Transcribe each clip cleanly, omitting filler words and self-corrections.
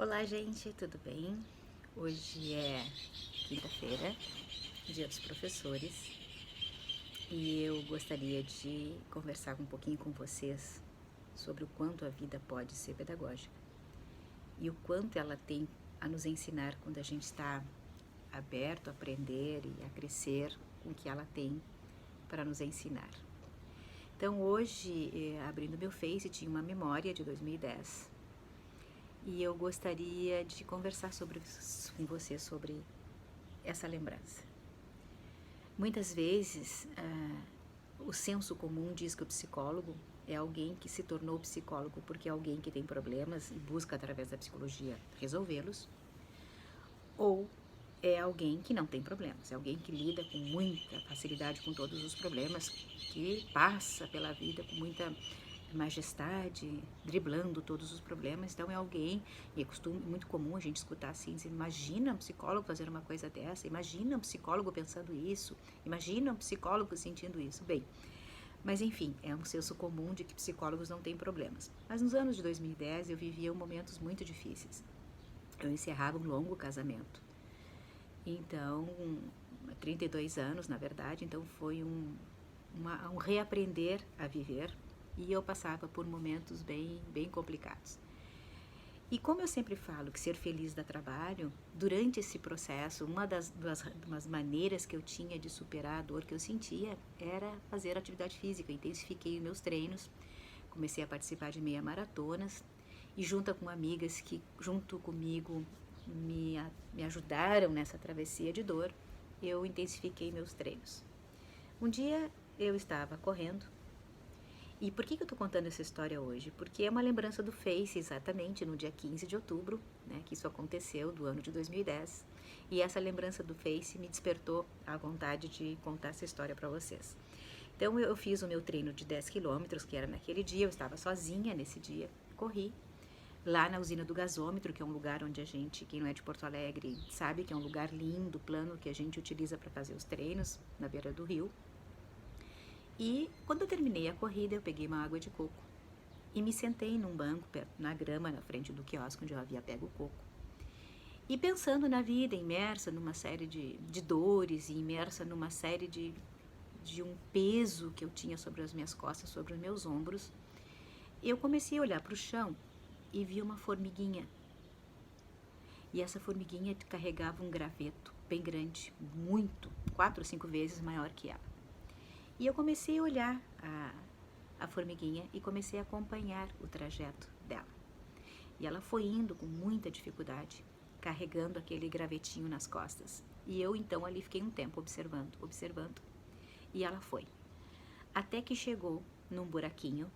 Olá, gente, tudo bem? Hoje é quinta-feira, dia dos professores, e eu gostaria de conversar um pouquinho com vocês sobre o quanto a vida pode ser pedagógica e o quanto ela tem a nos ensinar quando a gente está aberto a aprender e a crescer com o que ela tem para nos ensinar. Então, hoje, abrindo meu Face, tinha uma memória de 2010 e eu gostaria de conversar com você sobre essa lembrança. Muitas vezes, o senso comum diz que o psicólogo é alguém que se tornou psicólogo porque é alguém que tem problemas e busca, através da psicologia, resolvê-los, ou é alguém que não tem problemas, é alguém que lida com muita facilidade com todos os problemas, que passa pela vida com muita majestade, driblando todos os problemas. Então é alguém, e é muito comum a gente escutar assim, imagina um psicólogo fazer uma coisa dessa, imagina um psicólogo pensando isso, imagina um psicólogo sentindo isso. Bem, mas enfim, é um senso comum de que psicólogos não têm problemas. Mas nos anos de 2010 eu vivia momentos muito difíceis. Eu encerrava um longo casamento. Então, 32 anos, na verdade, então foi um reaprender a viver, e eu passava por momentos bem complicados. E como eu sempre falo que ser feliz dá trabalho, durante esse processo, uma das maneiras que eu tinha de superar a dor que eu sentia era fazer atividade física. Eu intensifiquei meus treinos, comecei a participar de meia maratonas, e junto com amigas que junto comigo me ajudaram nessa travessia de dor, eu intensifiquei meus treinos. Um dia eu estava correndo. E por que eu estou contando essa história hoje? Porque é uma lembrança do Face, exatamente no dia 15 de outubro, né, que isso aconteceu, do ano de 2010. E essa lembrança do Face me despertou a vontade de contar essa história para vocês. Então eu fiz o meu treino de 10 quilômetros, que era naquele dia, eu estava sozinha nesse dia, corri lá na usina do gasômetro, que é um lugar onde a gente, quem não é de Porto Alegre, sabe que é um lugar lindo, plano, que a gente utiliza para fazer os treinos na beira do rio. E quando eu terminei a corrida, eu peguei uma água de coco e me sentei num banco na grama, na frente do quiosque onde eu havia pego o coco. E pensando na vida, imersa numa série de dores e imersa numa série de um peso que eu tinha sobre as minhas costas, sobre os meus ombros, eu comecei a olhar para o chão e vi uma formiguinha. E essa formiguinha carregava um graveto bem grande, muito, 4 ou 5 vezes maior que ela. E eu comecei a olhar a formiguinha e comecei a acompanhar o trajeto dela. E ela foi indo com muita dificuldade, carregando aquele gravetinho nas costas. E eu então ali fiquei um tempo observando. E ela foi. Até que chegou num buraquinho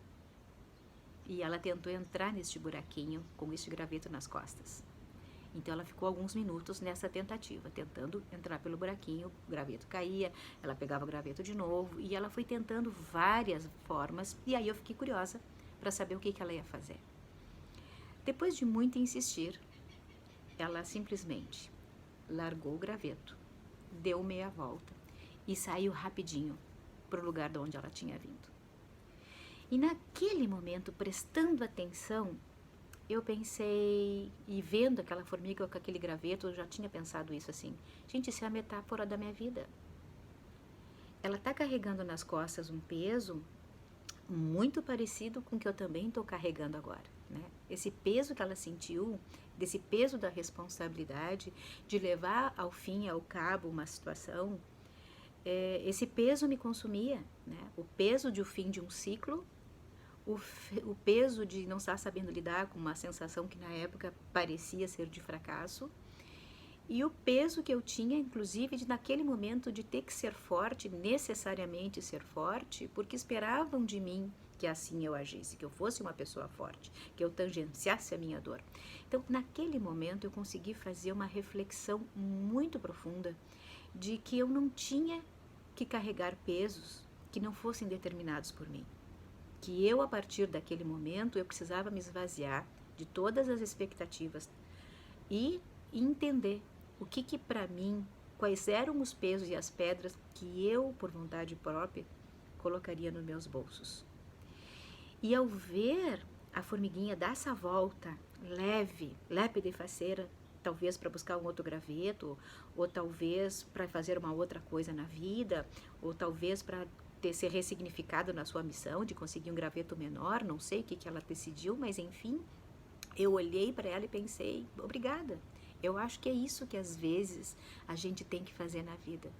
e ela tentou entrar neste buraquinho com este graveto nas costas. Então ela ficou alguns minutos nessa tentativa, tentando entrar pelo buraquinho, o graveto caía, ela pegava o graveto de novo e ela foi tentando várias formas, e aí eu fiquei curiosa para saber o que ela ia fazer. Depois de muito insistir, ela simplesmente largou o graveto, deu meia volta e saiu rapidinho para o lugar de onde ela tinha vindo. E naquele momento, prestando atenção, eu pensei, e vendo aquela formiga com aquele graveto, eu já tinha pensado isso assim, gente, isso é a metáfora da minha vida. Ela está carregando nas costas um peso muito parecido com o que eu também estou carregando agora, né? Esse peso que ela sentiu, desse peso da responsabilidade de levar ao fim, ao cabo, uma situação, esse peso me consumia, né? O peso de o fim de um ciclo, o peso de não estar sabendo lidar com uma sensação que na época parecia ser de fracasso, e o peso que eu tinha, inclusive, de naquele momento de ter que ser forte, necessariamente ser forte, porque esperavam de mim que assim eu agisse, que eu fosse uma pessoa forte, que eu tangenciasse a minha dor. Então, naquele momento, eu consegui fazer uma reflexão muito profunda de que eu não tinha que carregar pesos que não fossem determinados por mim. Que eu, a partir daquele momento, eu precisava me esvaziar de todas as expectativas e entender o que para mim, quais eram os pesos e as pedras que eu, por vontade própria, colocaria nos meus bolsos. E ao ver a formiguinha dar essa volta leve, lépida e faceira, talvez para buscar um outro graveto, ou talvez para fazer uma outra coisa na vida, ou talvez para ser ressignificado na sua missão de conseguir um graveto menor, não sei o que ela decidiu, mas enfim, eu olhei para ela e pensei, obrigada. Eu acho que é isso que às vezes a gente tem que fazer na vida.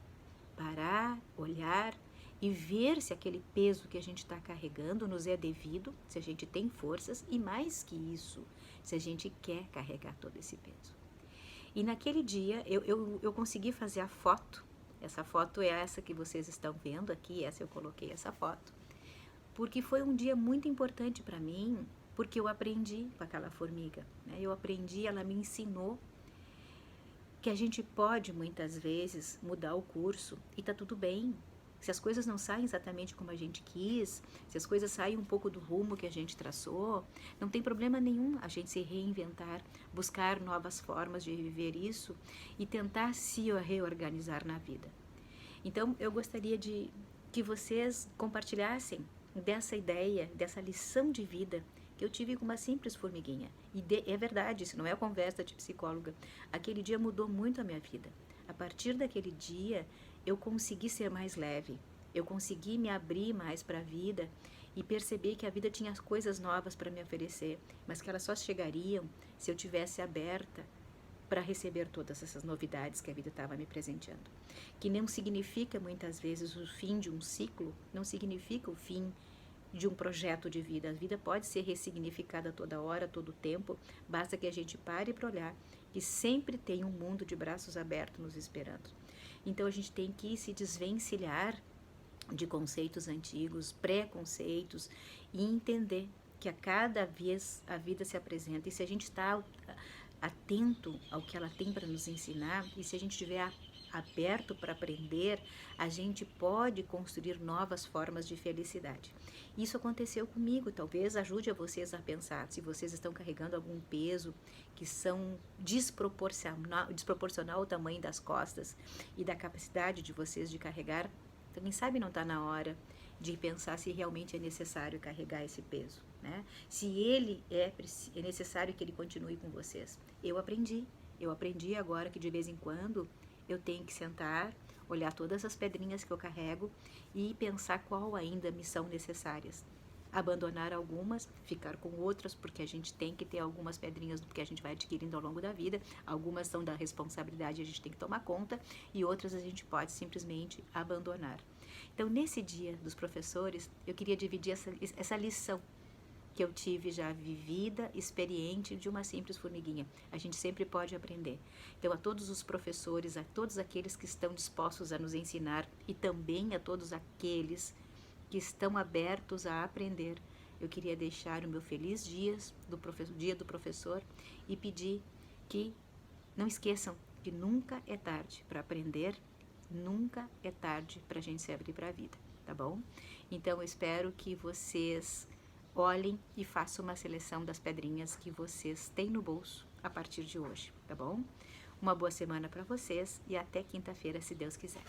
Parar, olhar e ver se aquele peso que a gente está carregando nos é devido, se a gente tem forças e mais que isso, se a gente quer carregar todo esse peso. E naquele dia eu consegui fazer a foto. Essa foto é essa que vocês estão vendo aqui, essa eu coloquei essa foto. Porque foi um dia muito importante para mim, porque eu aprendi com aquela formiga. Né? Eu aprendi, ela me ensinou que a gente pode muitas vezes mudar o curso e tá tudo bem. Se as coisas não saem exatamente como a gente quis, se as coisas saem um pouco do rumo que a gente traçou, não tem problema nenhum a gente se reinventar, buscar novas formas de viver isso e tentar se reorganizar na vida. Então, eu gostaria de que vocês compartilhassem dessa ideia, dessa lição de vida que eu tive com uma simples formiguinha. E é verdade, isso não é conversa de psicóloga. Aquele dia mudou muito a minha vida. A partir daquele dia, eu consegui ser mais leve, eu consegui me abrir mais para a vida e perceber que a vida tinha coisas novas para me oferecer, mas que elas só chegariam se eu tivesse aberta para receber todas essas novidades que a vida estava me presenteando. Que não significa muitas vezes o fim de um ciclo, não significa o fim de um projeto de vida. A vida pode ser ressignificada toda hora, todo tempo, basta que a gente pare para olhar que sempre tem um mundo de braços abertos nos esperando. Então a gente tem que se desvencilhar de conceitos antigos, preconceitos e entender que a cada vez a vida se apresenta e se a gente está atento ao que ela tem para nos ensinar e se a gente estiver aberto para aprender, a gente pode construir novas formas de felicidade. Isso aconteceu comigo, talvez ajude a vocês a pensar se vocês estão carregando algum peso que são desproporcional ao tamanho das costas e da capacidade de vocês de carregar. Então, quem sabe não está na hora de pensar se realmente é necessário carregar esse peso, né? Se ele é necessário que ele continue com vocês. Eu aprendi agora que de vez em quando eu tenho que sentar, olhar todas as pedrinhas que eu carrego e pensar qual ainda me são necessárias. Abandonar algumas, ficar com outras, porque a gente tem que ter algumas pedrinhas do que a gente vai adquirindo ao longo da vida. Algumas são da responsabilidade, a gente tem que tomar conta, e outras a gente pode simplesmente abandonar. Então, nesse dia dos professores, eu queria dividir essa lição que eu tive já vivida, experiente de uma simples formiguinha. A gente sempre pode aprender. Então, a todos os professores, a todos aqueles que estão dispostos a nos ensinar e também a todos aqueles que estão abertos a aprender, eu queria deixar o meu feliz dia do professor e pedir que não esqueçam que nunca é tarde para aprender, nunca é tarde para a gente se abrir para a vida, tá bom? Então, eu espero que vocês olhem e façam uma seleção das pedrinhas que vocês têm no bolso a partir de hoje, tá bom? Uma boa semana para vocês e até quinta-feira, se Deus quiser.